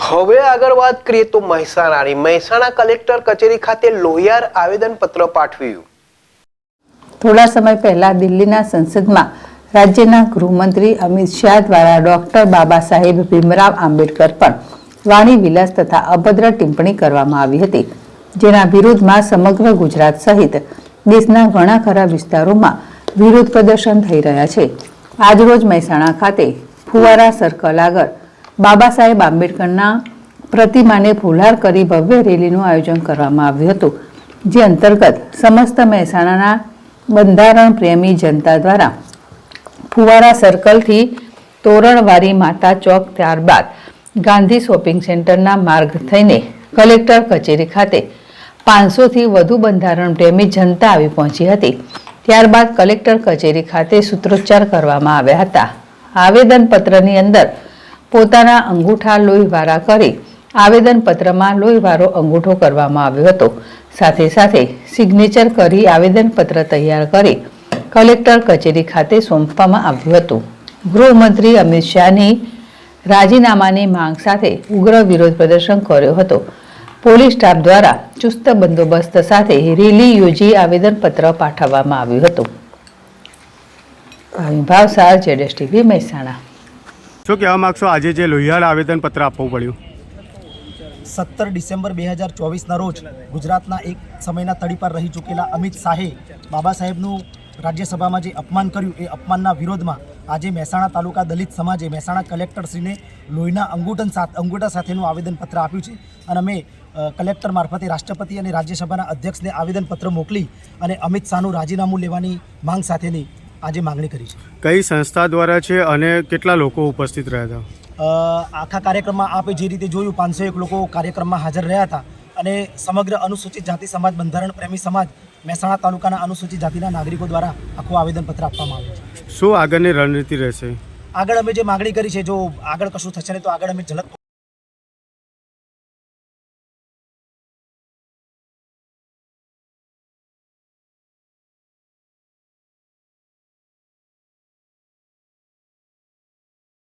હવે આગળ વાત કરીએ તો મહેસાણા કલેક્ટર કચેરી ખાતે લોહિયાર આવેદનપત્ર પાઠવ્યું। થોડા સમય પહેલા દિલ્હીના સંસદમાં રાજ્યના ગૃહમંત્રી અમિત શાહ દ્વારા ડોક્ટર બાબા સાહેબ ભીમરાવ આંબેડકર પર વાણી વિલાસ તથા અભદ્ર ટિપ્પણી કરવામાં આવી હતી, જેના વિરોધમાં સમગ્ર ગુજરાત સહિત દેશના ઘણા ખરા વિસ્તારોમાં વિરોધ પ્રદર્શન થઈ રહ્યા છે। આજરોજ મહેસાણા ખાતે ફુવારા સર્કલ આગળ બાબા સાહેબ આંબેડકરના પ્રતિમાને ફુલહાર કરી ભવ્ય રેલીનું આયોજન કરવામાં આવ્યું હતું, જે અંતર્ગત સમસ્ત મહેસાણાના બંધારણ પ્રેમી જનતા દ્વારા ફુવારા સર્કલથી તોરણવારી માતા ચોક, ત્યારબાદ ગાંધી શોપિંગ સેન્ટરના માર્ગ થઈને કલેક્ટર કચેરી ખાતે 500થી વધુ બંધારણ પ્રેમી જનતા આવી પહોંચી હતી। ત્યારબાદ કલેક્ટર કચેરી ખાતે સૂત્રોચ્ચાર કરવામાં આવ્યા હતા। આવેદનપત્રની અંદર પોતાના અંગૂઠા લોહીવારા કરી આવેદનપત્રમાં લોહીવારો અંગૂઠો કરવામાં આવ્યો હતો। સાથે સાથે સિગ્નેચર કરી આવેદનપત્ર તૈયાર કરી કલેક્ટર કચેરી ખાતે સોંપવામાં આવ્યું હતું। ગૃહમંત્રી અમિત શાહની રાજીનામાની માંગ સાથે ઉગ્ર વિરોધ પ્રદર્શન કર્યો હતો। પોલીસ સ્ટાફ દ્વારા ચુસ્ત બંદોબસ્ત સાથે રેલી યોજી આવેદનપત્ર પાઠવવામાં આવ્યું હતું। ભાવસાર, ZSTV મહેસાણા। શું કહેવા માગશો, આજે જે લોહિયાર આવેદનપત્ર આપવું પડ્યું? 17 ડિસેમ્બર 2024ના રોજ ગુજરાતના એક સમયના તળી પર રહી ચૂકેલા અમિત શાહે બાબા સાહેબનું રાજ્યસભામાં જે અપમાન કર્યું, એ અપમાનના વિરોધમાં આજે મહેસાણા તાલુકા દલિત સમાજે મહેસાણા કલેક્ટરશ્રીને લોહીના અંગૂઠા સાથેનું આવેદનપત્ર આપ્યું છે। અને અમે કલેક્ટર મારફતે રાષ્ટ્રપતિ અને રાજ્યસભાના અધ્યક્ષને આવેદનપત્ર મોકલી અને અમિત શાહનું રાજીનામું લેવાની માંગ સાથેની આજે માંગણી કરી છે। કઈ સંસ્થા દ્વારા છે અને કેટલા લોકો ઉપસ્થિત રહ્યા હતા? આખા કાર્યક્રમમાં આપે જે રીતે જોયું, 501 લોકો કાર્યક્રમમાં હાજર રહ્યા હતા અને સમગ્ર અનુસૂચિત જાતિ સમાજ, બંધારણ પ્રેમી સમાજ, મહેસાણા તાલુકાના અનુસૂચિત જાતિના નાગરિકો દ્વારા આખું આવેદનપત્ર આપવામાં આવ્યું છે। શું આગળની રણનીતિ રહેશે? આગળ અમે જે માગણી કરી છે, જો આગળ કશું થશે ને તો આગળ અમે ઝલક